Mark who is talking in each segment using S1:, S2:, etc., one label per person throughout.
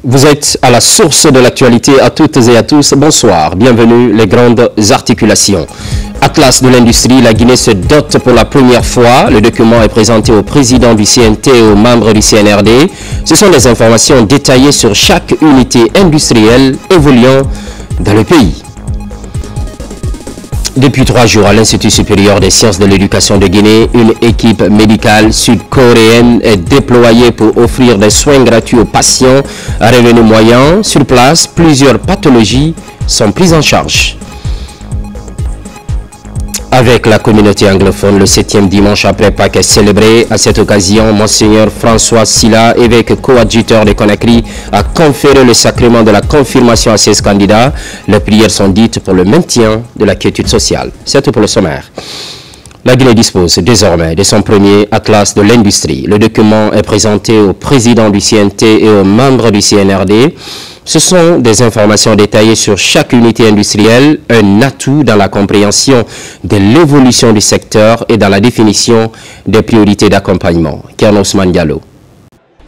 S1: Vous êtes à la source de l'actualité à toutes et à tous. Bonsoir, bienvenue les grandes articulations. Atlas de l'industrie, la Guinée se dote pour la première fois. Le document est présenté au président du CNT et aux membres du CNRD. Ce sont des informations détaillées sur chaque unité industrielle évoluant dans le pays. Depuis 3 jours, à l'Institut supérieur des sciences de l'éducation de Guinée, une équipe médicale sud-coréenne est déployée pour offrir des soins gratuits aux patients à revenus moyens. Sur place, plusieurs pathologies sont prises en charge. Avec la communauté anglophone, le 7e dimanche après Pâques est célébré. À cette occasion, Monseigneur François Silla, évêque coadjuteur de Conakry, a conféré le sacrement de la confirmation à 16 candidats. Les prières sont dites pour le maintien de la quiétude sociale. C'est tout pour le sommaire. La Guinée dispose désormais de son premier atlas de l'industrie. Le document est présenté au président du CNT et aux membres du CNRD. Ce sont des informations détaillées sur chaque unité industrielle, un atout dans la compréhension de l'évolution du secteur et dans la définition des priorités d'accompagnement. Kerno Ousmane Diallo.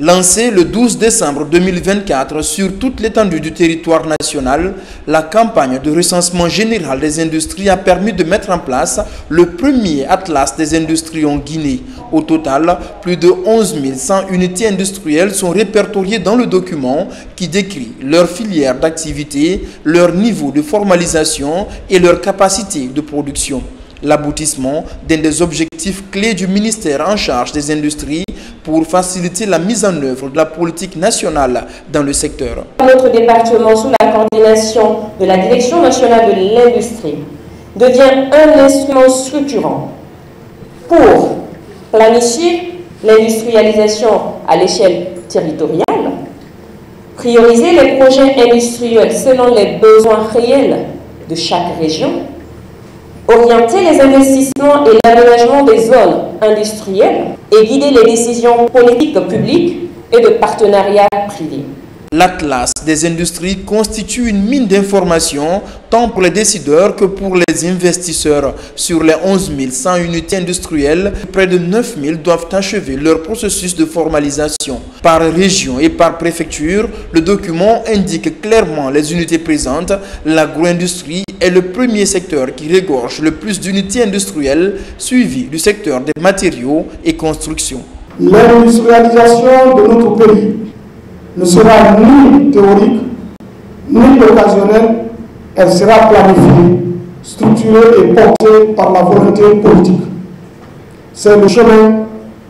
S2: Lancée le 12 décembre 2024 sur toute l'étendue du territoire national, la campagne de recensement général des industries a permis de mettre en place le premier atlas des industries en Guinée. Au total, plus de 11 100 unités industrielles sont répertoriées dans le document qui décrit leur filière d'activité, leur niveau de formalisation et leur capacité de production. L'aboutissement d'un des objectifs clés du ministère en charge des industries pour faciliter la mise en œuvre de la politique nationale dans le secteur.
S3: Notre département, sous la coordination de la Direction nationale de l'industrie, devient un instrument structurant pour planifier l'industrialisation à l'échelle territoriale, prioriser les projets industriels selon les besoins réels de chaque région, orienter les investissements et l'aménagement des zones industrielles et guider les décisions politiques publiques et de partenariats privés.
S2: L'Atlas des industries constitue une mine d'informations tant pour les décideurs que pour les investisseurs. Sur les 11 100 unités industrielles, près de 9 000 doivent achever leur processus de formalisation. Par région et par préfecture, le document indique clairement les unités présentes. L'agro-industrie est le premier secteur qui regorge le plus d'unités industrielles, suivi du secteur des matériaux et constructions.
S4: L'industrialisation de notre pays ne sera ni théorique, ni occasionnelle, elle sera planifiée, structurée et portée par la volonté politique. C'est le chemin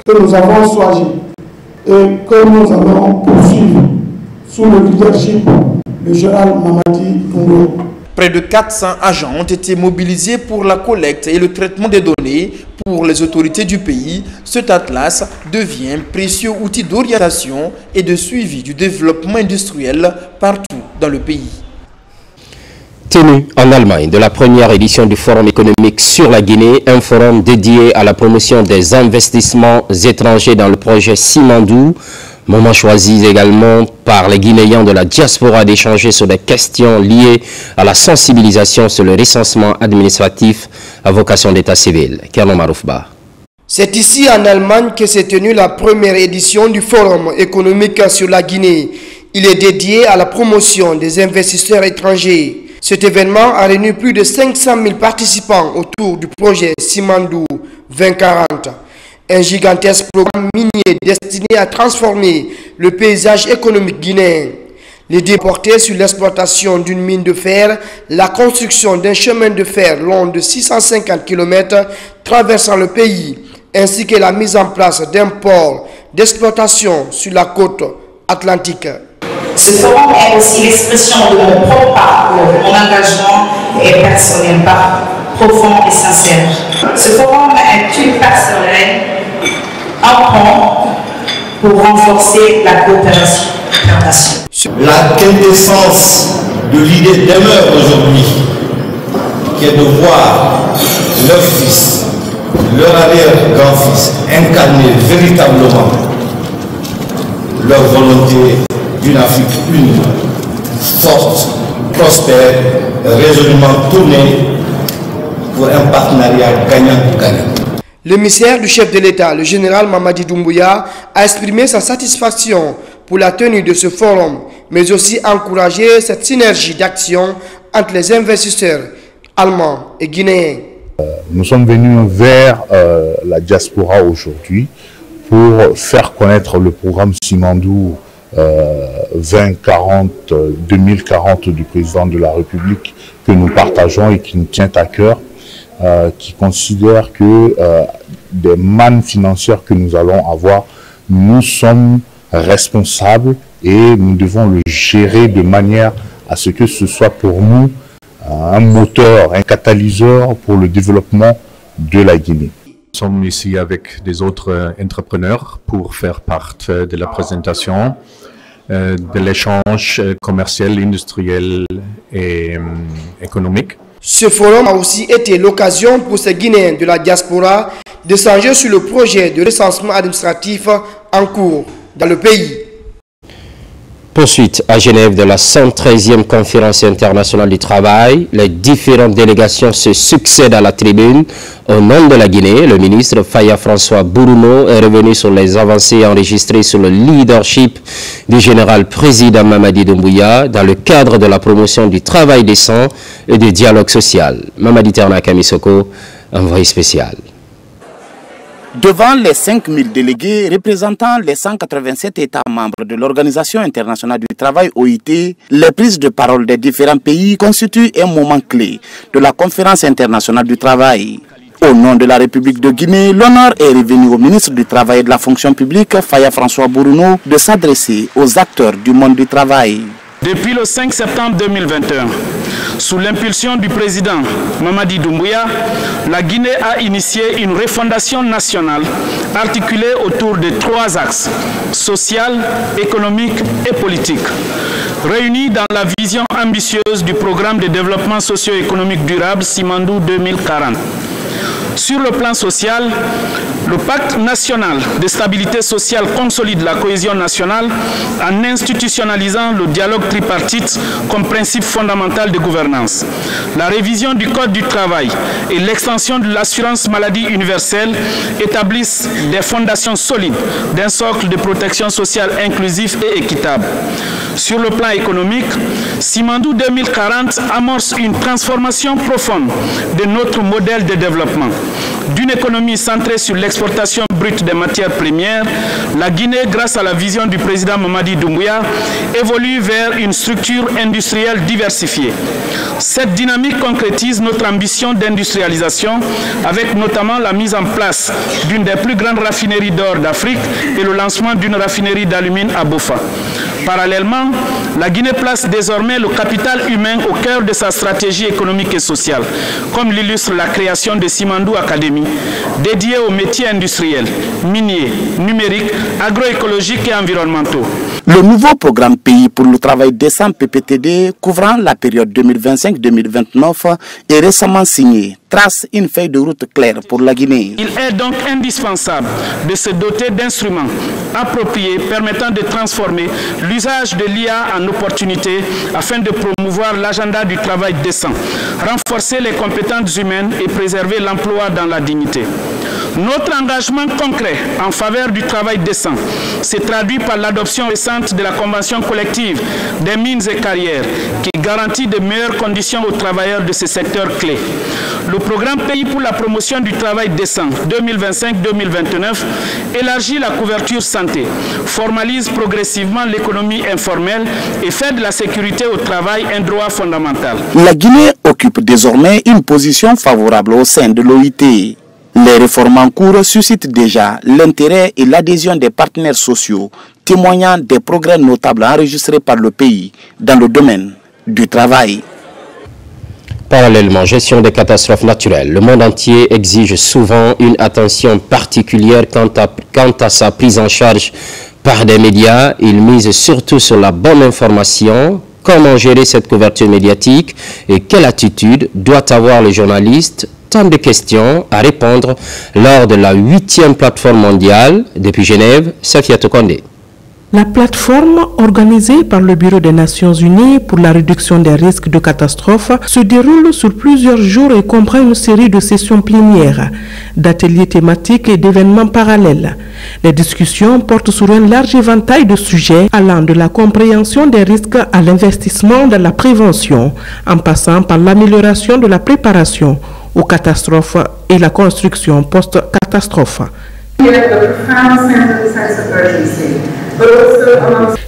S4: que nous avons choisi et que nous allons poursuivre sous le leadership du général Mamadi Doumbouya.
S2: Près de 400 agents ont été mobilisés pour la collecte et le traitement des données. Pour les autorités du pays, cet atlas devient un précieux outil d'orientation et de suivi du développement industriel partout dans le pays.
S1: Tenu en Allemagne de la première édition du Forum économique sur la Guinée, un forum dédié à la promotion des investissements étrangers dans le projet Simandou. Moment choisi également par les Guinéens de la diaspora d'échanger sur des questions liées à la sensibilisation sur le recensement administratif à vocation d'état civil. Kerno Maroufba.
S5: C'est ici en Allemagne que s'est tenue la première édition du Forum économique sur la Guinée. Il est dédié à la promotion des investisseurs étrangers. Cet événement a réuni plus de 500 000 participants autour du projet Simandou 2040. Un gigantesque programme minier destiné à transformer le paysage économique guinéen. L'idée portait sur l'exploitation d'une mine de fer, la construction d'un chemin de fer long de 650 km traversant le pays, ainsi que la mise en place d'un port d'exploitation sur la côte atlantique.
S6: Ce forum est aussi l'expression de mon propre parcours. Mon engagement est personnel, profond et sincère. Ce forum est une passerelle, un pont pour renforcer la coopération internationale.
S7: La quintessence de l'idée demeure aujourd'hui, qui est de voir leurs fils, leur arrière-grand-fils incarner véritablement leur volonté d'une Afrique unie, forte, prospère, résolument tourné pour un partenariat gagnant-gagnant.
S5: L'émissaire du chef de l'État, le général Mamadi Doumbouya, a exprimé sa satisfaction pour la tenue de ce forum, mais aussi encouragé cette synergie d'action entre les investisseurs allemands et guinéens.
S8: Nous sommes venus vers la diaspora aujourd'hui pour faire connaître le programme Simandou 2040 du président de la République que nous partageons et qui nous tient à cœur, qui considère que des mannes financières que nous allons avoir, nous sommes responsables et nous devons le gérer de manière à ce que ce soit pour nous un moteur, un catalyseur pour le développement de la Guinée.
S9: Nous sommes ici avec des autres entrepreneurs pour faire partie de la présentation de l'échange commercial, industriel et économique.
S5: Ce forum a aussi été l'occasion pour ces Guinéens de la diaspora d'échanger sur le projet de recensement administratif en cours dans le pays.
S1: Poursuite à Genève de la 113e conférence internationale du travail. Les différentes délégations se succèdent à la tribune. Au nom de la Guinée, le ministre Faya François Bourouno est revenu sur les avancées enregistrées sur le leadership du général président Mamadi Doumbouya dans le cadre de la promotion du travail décent et du dialogue social. Mamadi Terna Kamisoko, envoyé spécial.
S10: Devant les 5000 délégués représentant les 187 États membres de l'Organisation internationale du travail OIT, les prises de parole des différents pays constituent un moment clé de la conférence internationale du travail. Au nom de la République de Guinée, l'honneur est revenu au ministre du Travail et de la fonction publique, Faya François Bourouno, de s'adresser aux acteurs du monde du travail.
S11: Depuis le 5 septembre 2021, sous l'impulsion du président Mamadi Doumbouya, la Guinée a initié une refondation nationale articulée autour de 3 axes, social, économique et politique, réunis dans la vision ambitieuse du programme de développement socio-économique durable Simandou 2040. Sur le plan social, le pacte national de stabilité sociale consolide la cohésion nationale en institutionnalisant le dialogue tripartite comme principe fondamental de gouvernance. La révision du Code du travail et l'extension de l'assurance maladie universelle établissent des fondations solides d'un socle de protection sociale inclusif et équitable. Sur le plan économique, Simandou 2040 amorce une transformation profonde de notre modèle de développement. D'une économie centrée sur l'exportation brute des matières premières, la Guinée, grâce à la vision du président Mamadi Doumbouya, évolue vers une structure industrielle diversifiée. Cette dynamique concrétise notre ambition d'industrialisation avec notamment la mise en place d'une des plus grandes raffineries d'or d'Afrique et le lancement d'une raffinerie d'alumine à Bofa. Parallèlement, la Guinée place désormais le capital humain au cœur de sa stratégie économique et sociale, comme l'illustre la création de Simandou Academy, dédiée aux métiers industriels, miniers, numériques, agroécologiques et environnementaux.
S10: Le nouveau programme Pays pour le travail décent PPTD, couvrant la période 2025-2029, est récemment signé, trace une feuille de route claire pour la Guinée.
S11: Il est donc indispensable de se doter d'instruments appropriés permettant de transformer l'usage de l'IA en opportunité afin de promouvoir l'agenda du travail décent, renforcer les compétences humaines et préserver l'emploi dans la dignité. Notre engagement concret en faveur du travail décent s'est traduit par l'adoption récente de la Convention collective des mines et carrières qui garantit de meilleures conditions aux travailleurs de ces secteurs clés. Le programme Pays pour la promotion du travail décent 2025-2029 élargit la couverture santé, formalise progressivement l'économie informelle et fait de la sécurité au travail un droit fondamental.
S10: La Guinée occupe désormais une position favorable au sein de l'OIT. Les réformes en cours suscitent déjà l'intérêt et l'adhésion des partenaires sociaux, témoignant des progrès notables enregistrés par le pays dans le domaine du travail.
S1: Parallèlement, gestion des catastrophes naturelles. Le monde entier exige souvent une attention particulière quant à sa prise en charge par des médias. Il mise surtout sur la bonne information. Comment gérer cette couverture médiatique et quelle attitude doit avoir le journaliste? Tant de questions à répondre lors de la 8e plateforme mondiale. Depuis Genève, Safia Tokondé.
S12: La plateforme organisée par le Bureau des Nations Unies pour la réduction des risques de catastrophe se déroule sur plusieurs jours et comprend une série de sessions plénières, d'ateliers thématiques et d'événements parallèles. Les discussions portent sur un large éventail de sujets allant de la compréhension des risques à l'investissement dans la prévention, en passant par l'amélioration de la préparation aux catastrophes et la construction post-catastrophe.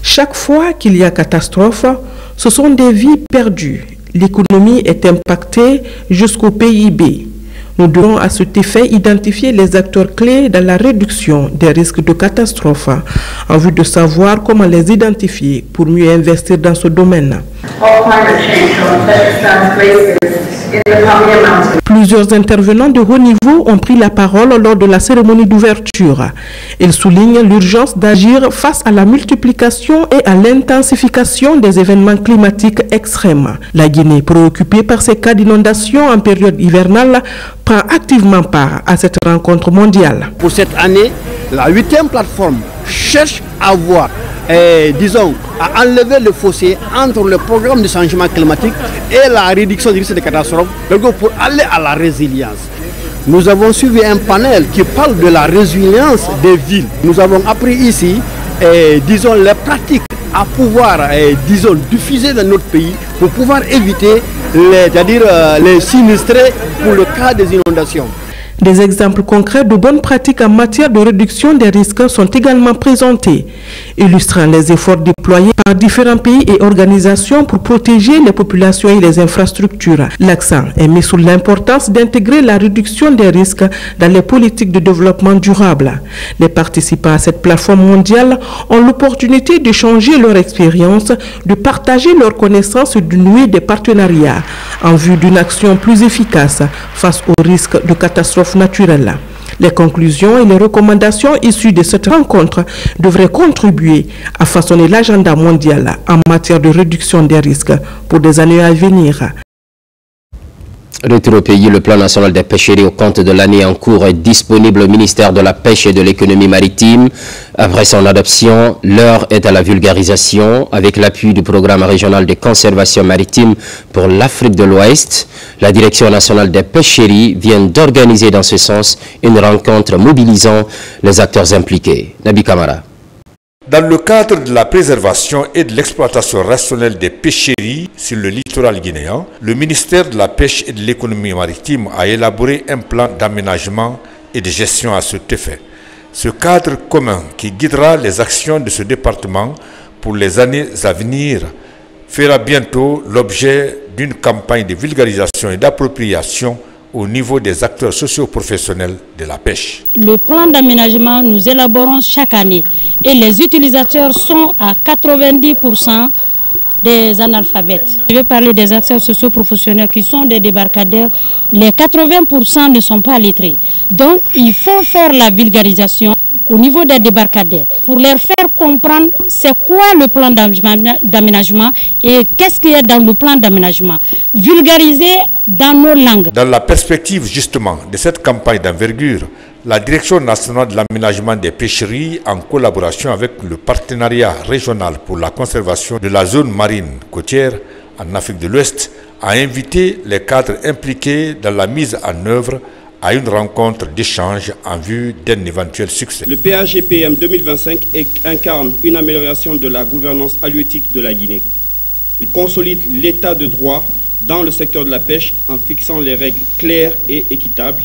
S12: Chaque fois qu'il y a catastrophe, ce sont des vies perdues. L'économie est impactée jusqu'au PIB. Nous devons à cet effet identifier les acteurs clés dans la réduction des risques de catastrophe en vue de savoir comment les identifier pour mieux investir dans ce domaine. Plusieurs intervenants de haut niveau ont pris la parole lors de la cérémonie d'ouverture. Ils soulignent l'urgence d'agir face à la multiplication et à l'intensification des événements climatiques extrêmes. La Guinée, préoccupée par ces cas d'inondation en période hivernale, prend activement part à cette rencontre mondiale.
S13: Pour cette année, la 8e plateforme cherche à voir, à enlever le fossé entre le programme de changement climatique et la réduction des risques de catastrophes, pour aller à la résilience. Nous avons suivi un panel qui parle de la résilience des villes. Nous avons appris ici, les pratiques à pouvoir, diffuser dans notre pays pour pouvoir éviter les sinistrés pour le cas des inondations.
S12: Des exemples concrets de bonnes pratiques en matière de réduction des risques sont également présentés, illustrant les efforts déployés par différents pays et organisations pour protéger les populations et les infrastructures. L'accent est mis sur l'importance d'intégrer la réduction des risques dans les politiques de développement durable. Les participants à cette plateforme mondiale ont l'opportunité d'échanger leur expérience, de partager leurs connaissances et de nouer des partenariats en vue d'une action plus efficace face aux risques de catastrophes naturelles. Les conclusions et les recommandations issues de cette rencontre devraient contribuer à façonner l'agenda mondial en matière de réduction des risques pour des années à venir.
S1: Retour au pays, le plan national des pêcheries au compte de l'année en cours est disponible au ministère de la Pêche et de l'économie maritime. Après son adoption, l'heure est à la vulgarisation avec l'appui du programme régional de conservation maritime pour l'Afrique de l'Ouest. La Direction nationale des pêcheries vient d'organiser dans ce sens une rencontre mobilisant les acteurs impliqués. Nabi Kamara.
S14: Dans le cadre de la préservation et de l'exploitation rationnelle des pêcheries sur le littoral guinéen, le ministère de la Pêche et de l'économie maritime a élaboré un plan d'aménagement et de gestion à cet effet. Ce cadre commun qui guidera les actions de ce département pour les années à venir fera bientôt l'objet d'une campagne de vulgarisation et d'appropriation au niveau des acteurs socio-professionnels de la pêche.
S15: Le plan d'aménagement, nous élaborons chaque année et les utilisateurs sont à 90% des analphabètes. Je vais parler des acteurs socio-professionnels qui sont des débarcadères. Les 80% ne sont pas lettrés. Donc, il faut faire la vulgarisation au niveau des débarcadères pour leur faire comprendre c'est quoi le plan d'aménagement et qu'est-ce qu'il y a dans le plan d'aménagement. Vulgariser dans nos langues. Dans la perspective justement de cette campagne d'envergure, la Direction nationale de l'aménagement des pêcheries, en collaboration avec le partenariat régional pour la conservation de la zone marine côtière en Afrique de l'Ouest, a invité les cadres impliqués dans la mise en œuvre à une rencontre d'échange en vue d'un éventuel succès.
S16: Le PAGPM 2025 incarne une amélioration de la gouvernance halieutique de la Guinée. Il consolide l'état de droit dans le secteur de la pêche en fixant les règles claires et équitables,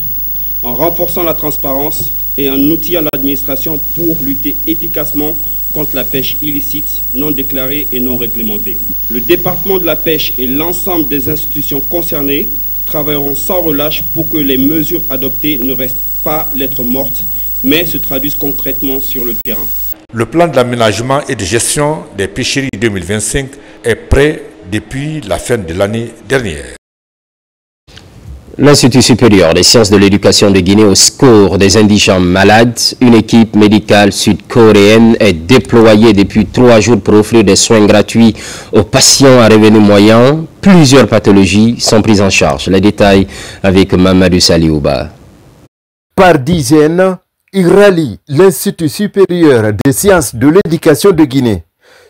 S16: en renforçant la transparence et en outillant l'administration pour lutter efficacement contre la pêche illicite, non déclarée et non réglementée. Le département de la pêche et l'ensemble des institutions concernées travailleront sans relâche pour que les mesures adoptées ne restent pas lettre morte, mais se traduisent concrètement sur le terrain.
S14: Le plan d'aménagement et de gestion des pêcheries 2025 est prêt depuis la fin de l'année dernière.
S1: L'Institut supérieur des sciences de l'éducation de Guinée au secours des indigents malades, une équipe médicale sud-coréenne est déployée depuis 3 jours pour offrir des soins gratuits aux patients à revenus moyens. Plusieurs pathologies sont prises en charge. Les détails avec Mamadou Saliouba.
S17: Par dizaines, Il rallie l'Institut supérieur des sciences de l'éducation de Guinée.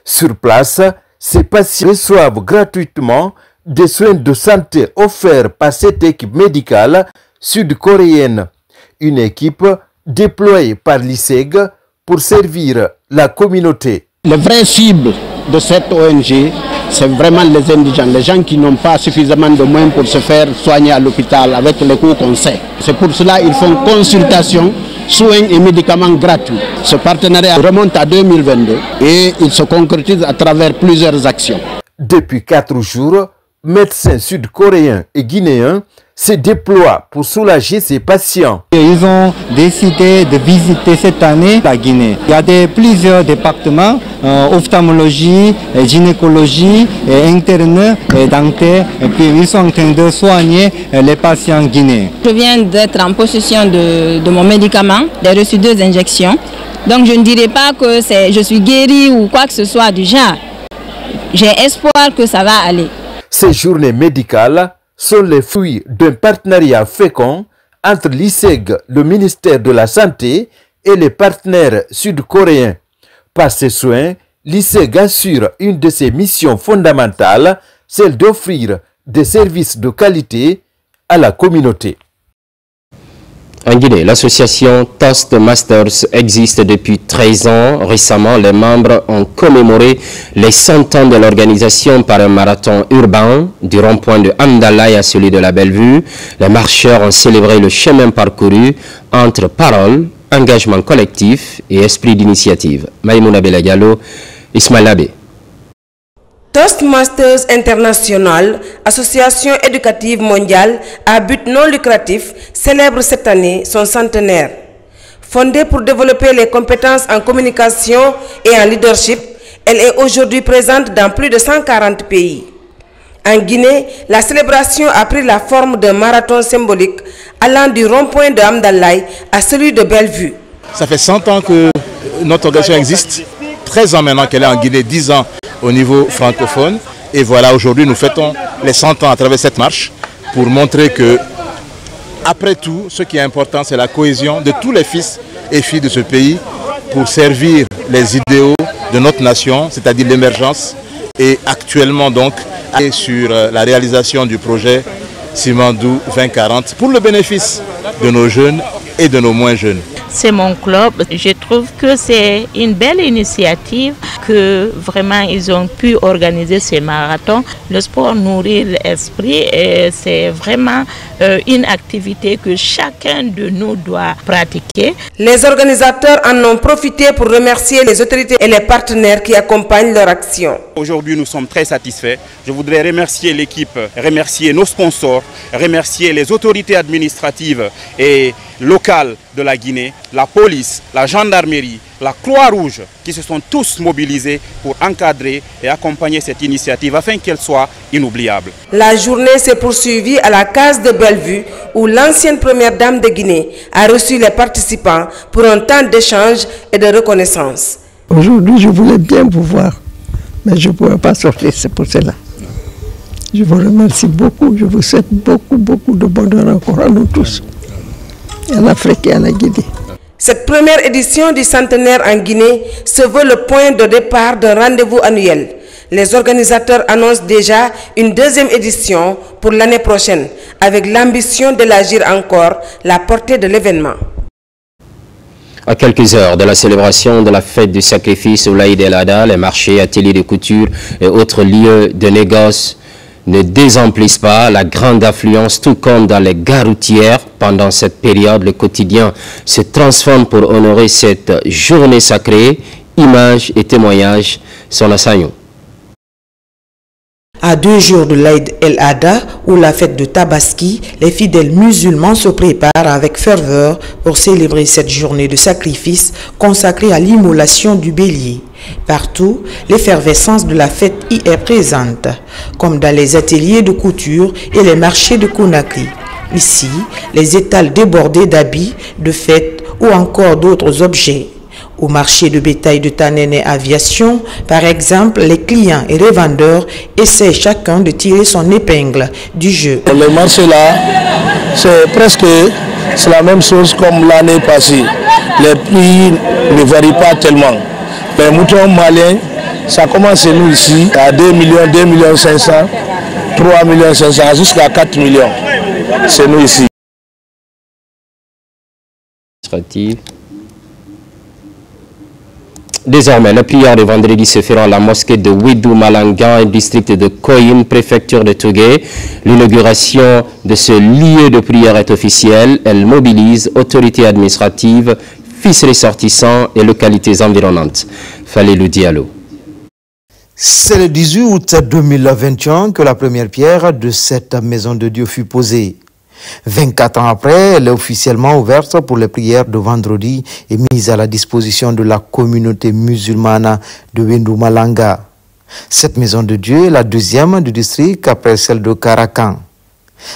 S17: Sur place, ces patients reçoivent gratuitement des soins de santé offerts par cette équipe médicale sud-coréenne. Une équipe déployée par l'ISEG pour servir la communauté.
S18: Les vraies cibles de cette ONG, c'est vraiment les indigents, les gens qui n'ont pas suffisamment de moyens pour se faire soigner à l'hôpital avec les coûts qu'on sait. C'est pour cela qu'ils font consultation, soins et médicaments gratuits. Ce partenariat remonte à 2022 et il se concrétise à travers plusieurs actions.
S17: Depuis 4 jours, médecins sud-coréens et guinéens se déploient pour soulager ces patients.
S19: Ils ont décidé de visiter cette année la Guinée. Il y a plusieurs départements, ophtalmologie, gynécologie, interne, dentaire, et puis ils sont en train de soigner les patients guinéens.
S20: Je viens d'être en possession de mon médicament, j'ai reçu 2 injections. Donc je ne dirais pas que je suis guérie ou quoi que ce soit du genre. J'ai espoir que ça va aller.
S17: Ces journées médicales sont les fruits d'un partenariat fécond entre l'ISEG, le ministère de la Santé et les partenaires sud-coréens. Par ces soins, l'ISEG assure une de ses missions fondamentales, celle d'offrir des services de qualité à la communauté.
S1: En Guinée, l'association Toastmasters existe depuis 13 ans. Récemment, les membres ont commémoré les 100 ans de l'organisation par un marathon urbain du rond-point de Amdalaï à celui de la Bellevue. Les marcheurs ont célébré le chemin parcouru entre parole, engagement collectif et esprit d'initiative. Maïmouna Belagalo, Ismaël Abbé.
S21: Toastmasters International, association éducative mondiale à but non lucratif, célèbre cette année son centenaire. Fondée pour développer les compétences en communication et en leadership, elle est aujourd'hui présente dans plus de 140 pays. En Guinée, la célébration a pris la forme d'un marathon symbolique allant du rond-point de Amdalaï à celui de Bellevue.
S22: Ça fait 100 ans que notre organisation existe, 13 ans maintenant qu'elle est en Guinée, 10 ans au niveau francophone. Et voilà, aujourd'hui, nous fêtons les 100 ans à travers cette marche pour montrer que, après tout, ce qui est important, c'est la cohésion de tous les fils et filles de ce pays pour servir les idéaux de notre nation, c'est-à-dire l'émergence. Et actuellement, donc, sur la réalisation du projet Simandou 2040 pour le bénéfice de nos jeunes et de nos moins jeunes.
S23: C'est mon club. Je trouve que c'est une belle initiative que vraiment ils ont pu organiser ce marathon. Le sport nourrit l'esprit et c'est vraiment une activité que chacun de nous doit pratiquer.
S21: Les organisateurs en ont profité pour remercier les autorités et les partenaires qui accompagnent leur action.
S24: Aujourd'hui, nous sommes très satisfaits. Je voudrais remercier l'équipe, remercier nos sponsors, remercier les autorités administratives et locales de la Guinée, la police, la gendarmerie, la Croix-Rouge, qui se sont tous mobilisés pour encadrer et accompagner cette initiative afin qu'elle soit inoubliable.
S21: La journée s'est poursuivie à la case de Bellevue où l'ancienne première dame de Guinée a reçu les participants pour un temps d'échange et de reconnaissance.
S25: Aujourd'hui, je voulais bien vous voir, mais je ne pouvais pas sortir, c'est pour cela. Je vous remercie beaucoup, je vous souhaite beaucoup de bonheur encore à nous tous, à l'Afrique et à la Guinée.
S21: Cette première édition du centenaire en Guinée se veut le point de départ d'un rendez-vous annuel. Les organisateurs annoncent déjà une deuxième édition pour l'année prochaine, avec l'ambition d'élargir encore la portée de l'événement.
S1: À quelques heures de la célébration de la fête du sacrifice au l'Aïd el-Adha, les marchés, ateliers de couture et autres lieux de négoce ne désemplissent pas la grande affluence, tout comme dans les gares routières. Pendant cette période, le quotidien se transforme pour honorer cette journée sacrée. Images et témoignages sont la Sagnon.
S26: À 2 jours de l'Aïd el-Adha, ou la fête de Tabaski, les fidèles musulmans se préparent avec ferveur pour célébrer cette journée de sacrifice consacrée à l'immolation du bélier. Partout, l'effervescence de la fête y est présente, comme dans les ateliers de couture et les marchés de Conakry. Ici, les étals débordés d'habits, de fêtes ou encore d'autres objets. Au marché de bétail de Tanene Aviation, par exemple, les clients et les vendeurs essaient chacun de tirer son épingle du jeu.
S27: Le marché là, c'est presque
S2: c'est la même chose comme l'année passée. Les prix ne varient pas tellement. Les moutons maliens, ça commence chez nous ici à 2 millions, 2 millions 500, 3 millions 500 jusqu'à 4 millions. C'est nous ici.
S1: Désormais, la prière de vendredi se fera à la mosquée de Ouidou Malanga, district de Koyin, préfecture de Tougué. L'inauguration de ce lieu de prière est officielle. Elle mobilise autorités administratives, fils ressortissants et localités environnantes. Fallait le Diallo.
S3: C'est le 18 août 2021 que la première pierre de cette maison de Dieu fut posée. 24 ans après, elle est officiellement ouverte pour les prières de vendredi et mise à la disposition de la communauté musulmane de Ouidou Malanga. Cette maison de Dieu est la deuxième du district après celle de Caracan.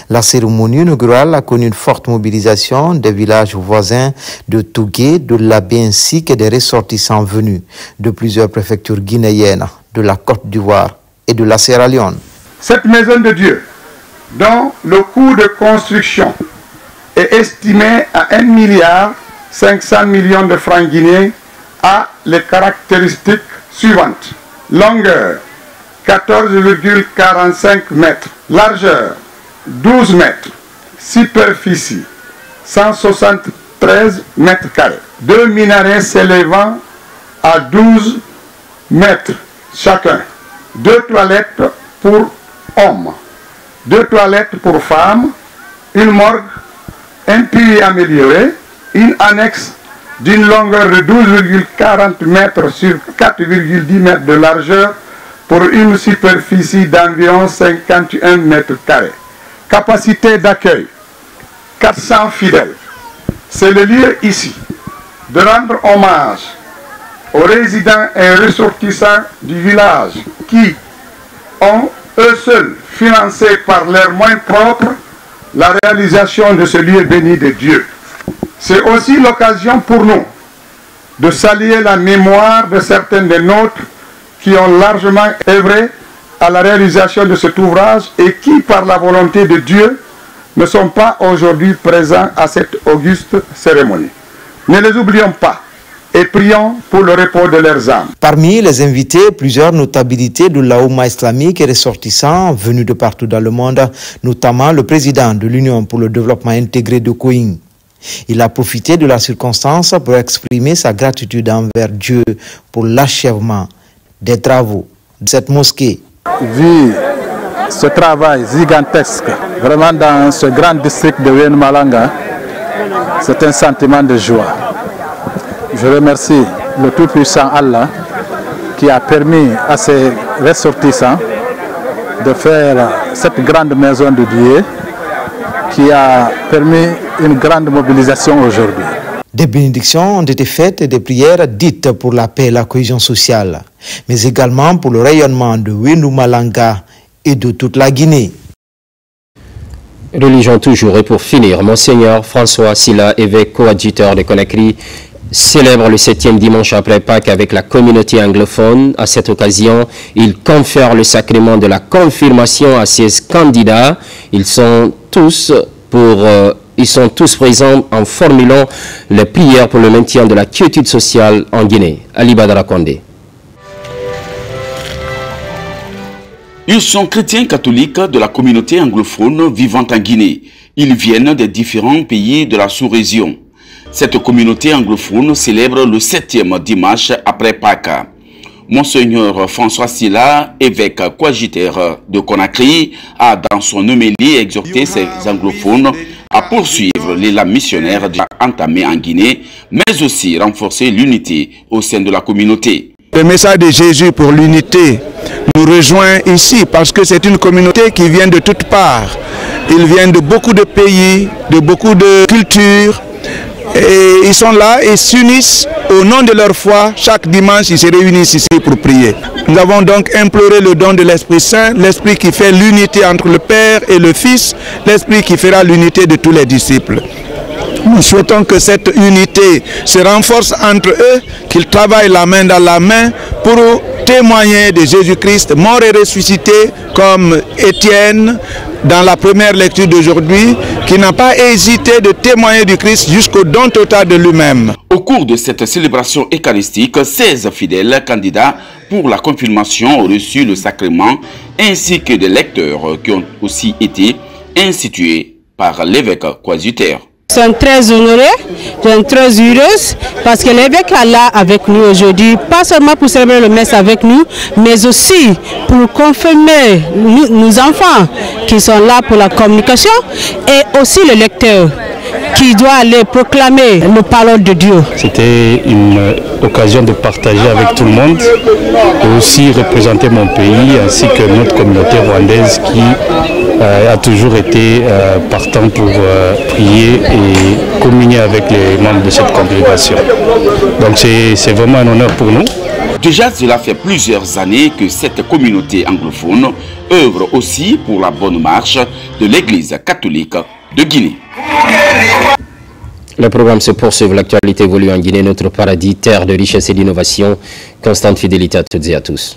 S3: La cérémonie inaugurale a connu une forte mobilisation des villages voisins de Tougué, de Labé ainsi que des ressortissants venus de plusieurs préfectures guinéennes, de la Côte d'Ivoire et de la Sierra Leone.
S4: Cette maison de Dieu, dont le coût de construction est estimé à 1,5 milliard de francs guinéens, a les caractéristiques suivantes. Longueur, 14,45 mètres. Largeur, 12 mètres. Superficie, 173 mètres carrés. 2 minarets s'élevant à 12 mètres chacun. 2 toilettes pour hommes. 2 toilettes pour femmes, une morgue, un puits amélioré, une annexe d'une longueur de 12,40 mètres sur 4,10 mètres de largeur pour une superficie d'environ 51 mètres carrés. Capacité d'accueil, 400 fidèles. C'est le lieu ici de rendre hommage aux résidents et ressortissants du village qui ont eux seuls financé par leurs moyens propres la réalisation de ce lieu béni de Dieu. C'est aussi l'occasion pour nous de saluer la mémoire de certains des nôtres qui ont largement œuvré à la réalisation de cet ouvrage et qui, par la volonté de Dieu, ne sont pas aujourd'hui présents à cette auguste cérémonie. Ne les oublions pas et prions pour le repos de leurs âmes.
S3: Parmi les invités, plusieurs notabilités de la Oumma islamique et ressortissants venus de partout dans le monde, notamment le président de l'Union pour le développement intégré de Koyin. Il a profité de la circonstance pour exprimer sa gratitude envers Dieu pour l'achèvement des travaux de cette mosquée.
S6: Vu ce travail gigantesque, vraiment dans ce grand district de Ouidou Malanga, c'est un sentiment de joie. Je remercie le Tout-Puissant Allah qui a permis à ses ressortissants de faire cette grande maison de Dieu qui a permis une grande mobilisation aujourd'hui.
S3: Des bénédictions ont été faites et des prières dites pour la paix et la cohésion sociale, mais également pour le rayonnement de Ouidou Malanga et de toute la Guinée.
S1: Religion toujours, et pour finir, Monseigneur François Silla, évêque coadjuteur de Conakry, célèbre le 7e dimanche après Pâques avec la communauté anglophone. À cette occasion, il confère le sacrement de la confirmation à 16 candidats. Ils sont tous présents en formulant les prières pour le maintien de la quiétude sociale en Guinée. Ali Badara Kondé.
S7: Ils sont chrétiens catholiques de la communauté anglophone vivant en Guinée. Ils viennent des différents pays de la sous-région. Cette communauté anglophone célèbre le 7e dimanche après Pâques. Monseigneur François Silla, évêque coadjuteur de Conakry, a dans son homélie exhorté ces anglophones à poursuivre l'élan missionnaire déjà entamé en Guinée, mais aussi renforcer l'unité au sein de la communauté.
S4: Le message de Jésus pour l'unité nous rejoint ici parce que c'est une communauté qui vient de toutes parts. Ils viennent de beaucoup de pays, de beaucoup de cultures. Et ils sont là et s'unissent au nom de leur foi. Chaque dimanche, ils se réunissent ici pour prier. Nous avons donc imploré le don de l'Esprit Saint, l'Esprit qui fait l'unité entre le Père et le Fils, l'Esprit qui fera l'unité de tous les disciples. Nous souhaitons que cette unité se renforce entre eux, qu'ils travaillent la main dans la main pour témoigner de Jésus-Christ mort et ressuscité comme Étienne,
S5: dans la première lecture d'aujourd'hui, qui n'a pas hésité de témoigner du Christ jusqu'au don total de lui-même.
S7: Au cours de cette célébration eucharistique, 16 fidèles candidats pour la confirmation ont reçu le sacrement, ainsi que des lecteurs qui ont aussi été institués par l'évêque coadjuteur.
S8: Nous sommes très honorés, je suis très heureuse parce que l'évêque est là avec nous aujourd'hui, pas seulement pour célébrer le messe avec nous, mais aussi pour confirmer nos enfants qui sont là pour la communication et aussi le lecteur qui doit aller proclamer la parole de Dieu.
S9: C'était une occasion de partager avec tout le monde et aussi représenter mon pays ainsi que notre communauté rwandaise qui a toujours été partant pour prier et communier avec les membres de cette congrégation. Donc c'est vraiment un honneur pour nous.
S7: Déjà, cela fait plusieurs années que cette communauté anglophone œuvre aussi pour la bonne marche de l'Église catholique de Guinée.
S1: Le programme se poursuit. L'actualité évolue en Guinée, notre paradis, terre de richesse et d'innovation. Constante fidélité à toutes et à tous.